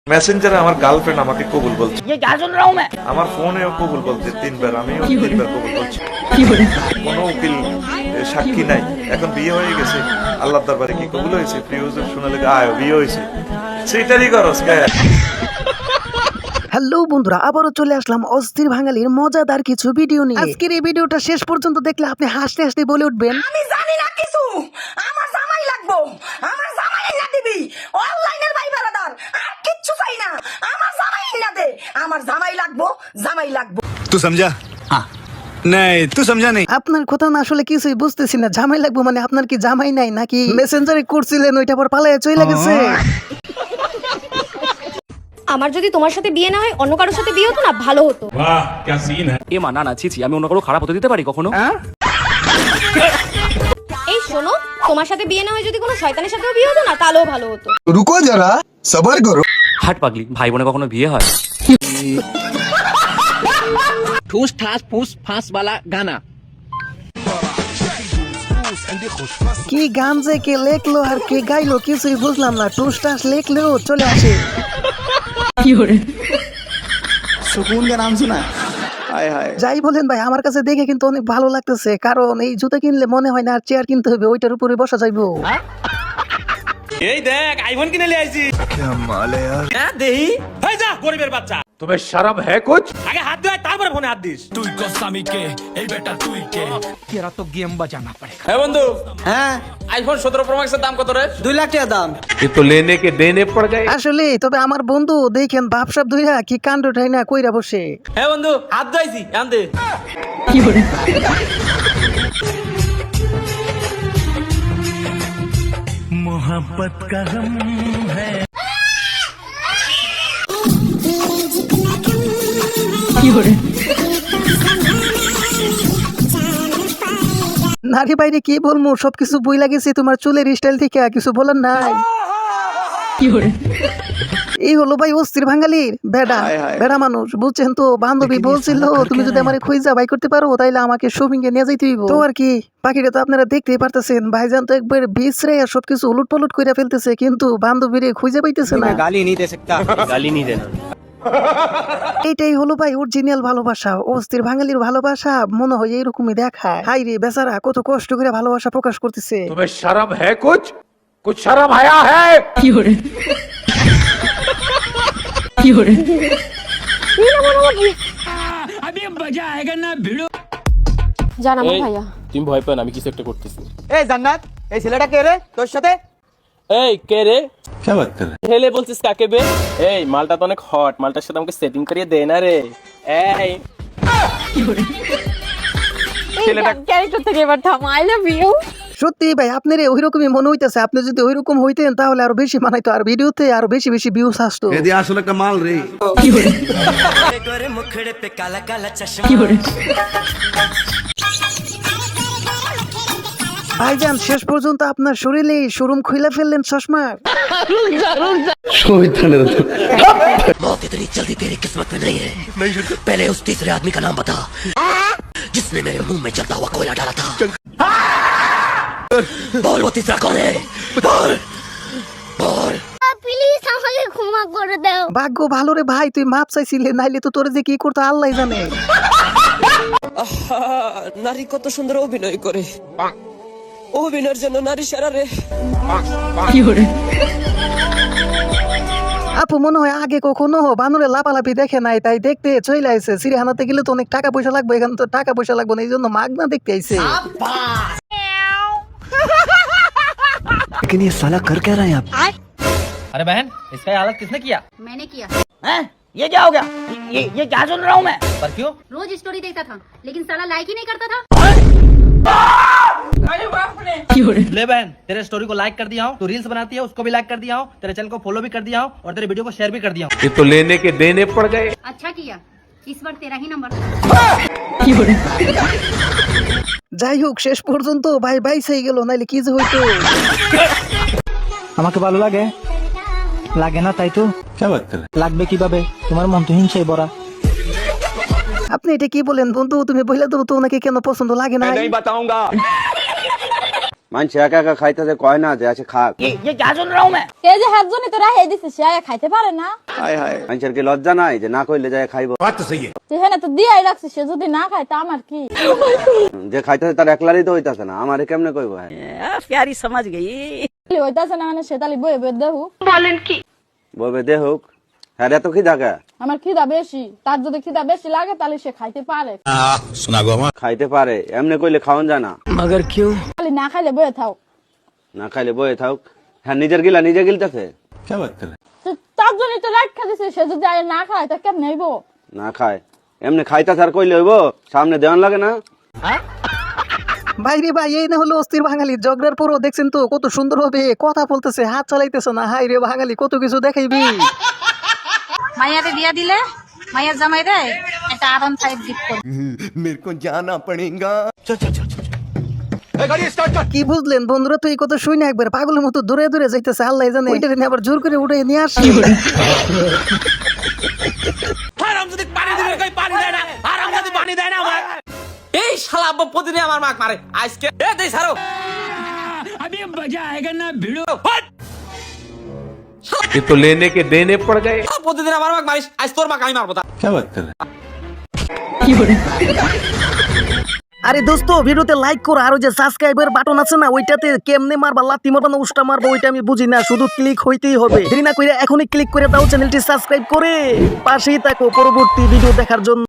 মেসেঞ্জারে আমার গার্লফ্রেন্ড আমাকে কবুল বলছে। আমার ফোনেও কবুল বলছে 3 বার, আমিও 3 বার কবুল বলছি। কোনো উকিল সাক্ষী নাই, এখন বিয়ে হয়ে গেছে। আল্লাহর দরবারে কি কবুল হয়েছে? প্রিয় হুজুর শোনালে আয় বিয়ে হয়েছে, সেটারই করস কে? হ্যালো বন্ধুরা, আবারও চলে আসলাম অস্থির বাঙালির মজাদার কিছু ভিডিও নিয়ে। আজকের এই ভিডিওটা শেষ পর্যন্ত দেখলে আপনি হাসতে হাসতে বলে উঠবেন, আমি জানি না কিছু, আমার জামাই লাগবো, আমার জামাই না দিবি, অনলাইনের ভাই বারাদার আর কিচ্ছু চাই না, আমার জামাই না দে, আমার জামাই লাগবো, জামাই লাগবো। तू समझा? हाँ नहीं तू समझा नहीं। আপনার কথা না আসলে কিছুই বুঝতেছি না। জামাই লাগবো মানে আপনার কি জামাই নাই নাকি মেসেঞ্জারে করছিলেন ওইটা পর পালায়ে চলে গেছে? আমার যদি তোমার সাথে বিয়ে না হয় অন্য কারোর সাথে বিয়ে হতো না, ভালো হতো। वाह क्या सीन है। এ মা না না ছি আমি অন্য কারো খারাপ হতে দিতে পারি কখনো? এই শোনো, তোমার সাথে বিয়ে না হয় যদি কোনো শয়তানের সাথেও বিয়ে হতো না, তাহলেও ভালো হতো। रुको जरा सबर करो। হাট পাগলি, ভাই বোনে কখনো বিয়ে হয়? ठूस ठास फूस फांस वाला गाना। কি গান যে কে লেখলো আর কে গাইলো কিছুই বুঝলাম না। টুসটাস লেখলেও চলে আসে। सुकून का नाम सुना? हाय हाय। যাই বলেন ভাই, আমার কাছে দেখে কিন্তু অনেক ভালো লাগতেছে, কারণ এই জুতা কিনলে মনে হয় না আর চেয়ার কিনতে হবে, ওইটার উপরে বসা যাইবো। এই দেখ আইফোন কিনে নিয়ে আইছি। क्या माल है यार। হ্যাঁ দেহি হই যা গরিবের বাচ্চা। तुम्हें शर्म है कुछ? আগে হাত ধুয়ে তারপরে ফোনে হাত দিস। তুই গোস্বামী কে এই বেটা তুই কে? तेरा तो गेम बजाना पड़ेगा। হ্যাঁ বন্ধু, হ্যাঁ আইফোন 17 প্রো ম্যাক্সের দাম কত রে? 2 लाख টাকা দাম। ये तो लेने के देने पड़ गए। আসলে তবে আমার বন্ধু দেখেন ভাবসাব ধইরা কি কাণ্ডটাই না কইরা বসে। হ্যাঁ বন্ধু হাত ধুইছি আনতে। मोहब्बत का गम है। নারী বাইরে কি বলবো, সবকিছু বই লাগেছে তোমার চুলের স্টাইল থেকে, কিছু বলার নাই। এই হলো ভাই অস্থির বাঙালির বেড়া বেড়া মানুষ, বুঝছেন তো? বান্ধবী বলছিল তুমি যদি আমার খুঁজা বাই করতে পারো তাইলে আমাকে শপিং এ নিয়ে যাইতে হইব। তো আর কি, বাকিটা তো আপনারা দেখতেই পারতেছেন। ভাইজান তো একবার বিছরে সবকিছু উলট পালট করে ফেলতেছে, কিন্তু বান্ধবীরে খুঁজে পাইতেছে না। गाली नहीं दे सकता। গালি নি দেনা। এইটাই হলো ভাই অরিজিনাল ভালোবাসা। অস্থির বাঙালির ভালোবাসা মনে হয় এইরকমই দেখায়। হাই রে বেচারা কত কষ্ট করে ভালোবাসা প্রকাশ করতেছে। तुम्हें शर्म है कुछ? कुछ शर्म आया है? জান আমার ভাইয়া। তুমি ভয় পাও না, আমি কিছু একটা করতেছি। এই জান্নাত, এই ছেলেটা কে রে তোর সাথে? এই কে রে? क्या बात कर रहे হেলে বলছিস কাকে বে? এই মালটা তো অনেক হট, মালটার সাথে আমাকে সেটিং করিয়ে দে না রে। এই ছেলেটা ক্যারেক্টার থেকে এবার থাম। I love you. সত্যি ভাই আপনার ওইরকমই মনে হইতেছে। আপনি যদি ওইরকম হইতেন তাহলে আরো বেশি মানাইতো, আর ভিডিওতে আরো বেশি বেশি ভিউজ আসতো। हैं? यदि আসলে कमाल रे। ভাইজান শেষ পর্যন্ত আপনার শরীরে শোরুম খুলে ফেললেন চশমার। मौत इतनी जल्दी तेरी किस्मत में नहीं है। पहले उस तीसरे आदमी का नाम बता जिसने मेरे मुंह में जलता हुआ कोयला डाला था। बोल वो तीसरा कौन है? बोल बोल। প্লিজ আমাকে ক্ষমা করে দাও। ভাগ্য ভালো রে ভাই, তুই মাপ চাইছিলে, নাইলে তো তোরে যে কি করতো আল্লাহ জানে। নারী কত সুন্দর অভিনয় করে, অভিনয়ের জন্য নারী সেরা রে। আপু মনে হয় আগে কখনো বানরে লাপালাপি দেখে নাই, তাই দেখতে চলে আইছে। সিরিয়ানাতে গেলে তো অনেক টাকা পয়সা লাগবে, এখানে তো টাকা পয়সা লাগবে না, এই জন্য মাগনা দেখতে আইছে। लेकिन ये साला कर क्या रहा है आप? अरे बहन, इसका हालत किसने किया? मैंने किया। हैं? ये क्या हो गया? ये क्या सुन रहा हूँ मैं? पर क्यों? रोज स्टोरी देखता था लेकिन साला लाइक ही नहीं करता था। ले बहन, तेरे स्टोरी को लाइक कर दिया हूँ, तू रील्स बनाती है उसको भी लाइक कर दिया हूँ, तेरे चैनल को फॉलो भी कर दिया हूँ और तेरे वीडियो को शेयर भी कर दिया हूँ। ये तो लेने के देने पड़ गए। अच्छा किया, इस बार तेरा ही नंबर। যাই হোক শেষ পর্যন্ত ভাই বাইসাই গেল, নাইলে কি যে হইতো। আমাকে ভালো লাগে লাগে না, তাই তো क्या बात कर रहे লাগবে কিভাবে? তোমার মন তো হিংসায় ভরা। আপনি এটা কি বলেন বন্ধু? তুমি বইলা দেবো তো ওনাকে কেন পছন্দ লাগে না? नहीं बताऊंगा। মানুষ একা একা খাইতেছে কয় না যে আছে খাক। এই যে হাতজনই তো রাহে দিছে সে আয়া খাইতে পারে না। মানুষের কি লজ্জা নাই যে না কইলে যায় খাইবো? তুই হ্যাঁ তো দিয়াই রাখছিস, সে যদি না খায় তা আমার কি? যে খাইতেছে তার একলারই তো হইতাছে না, আমারে কেমনে কইবো? प्यारी समझ गई হইতাছে না মানে সে তালি বয়ে বয়ে দেহু। বলবে দে হোক, হ্যাঁ এত কি থাকে? আমার খিদা বেশি, তার যদি খিদা বেশি লাগে তাহলে সে খাইতে পারে। খাইতে পারে, এমনি কইলে খাওয়ান যায় না। খালি না খাইলে বয়ে থাও। না খাইলে বয়ে থাক। হ্যাঁ নিজের গিলা নিজে গিলতেছে। তার জন্যই তো রাখা দিছে, সে যদি আয় না খায় তা কেমনে হইব? না খায় এমনি খাইতেছে আর কইলে হইব? সামনে দেওয়ান লাগে না? ভাই রে ভাই, এই না হলো অস্থির বাঙালি। ঝগড়ার পরও দেখছেন তো কত সুন্দর ভাবে কথা বলতেছে, হাত চালাইতেছে না। হাই রে বাঙালি, কত কিছু দেখাইবি। মাইয়ারে বিয়া দিলে মাইয়ার জামাই রে একটা আরাম সাইড গিফট করবে। কি বুঝলেন বন্ধুরা? তো এই কথা শুনে একবার পাগলের মতো দূরে দূরে যাইতেছে, আল্লাহ জানে। ওইটা নিয়ে আবার জোর করে উঠে নিয়ে আসি। হারামজাদি পানি দিবে কই পানি দেয় না, হারামজাদি পানি দেয় না আমার। এই শালা আব্বা প্রতিদিন আমার মাক মারে, আজকে এ দেই ছাড়ো। अभी मजा आएगा ना भिड़ो। ये तो लेने के देने पड़ गए। প্রতিদিন আমার মাক মারিস, আজ তোর মাক আমি মারবো। তা কি বাত করে? আরে দোস্ত, ভিডিওতে লাইক করো, আর ওই যে সাবস্ক্রাইবার বাটন আছে না, ওইটাতে কেমনে মারবা, লাত্তি মারবা না উষ্টা মারবা, ওইটা আমি বুঝি না। শুধু ক্লিক হইতেই হবে। দেরি না করে এখনই ক্লিক করে দাও, চ্যানেলটি সাবস্ক্রাইব করে পাশেই থাকো পরবর্তী ভিডিও দেখার জন্য।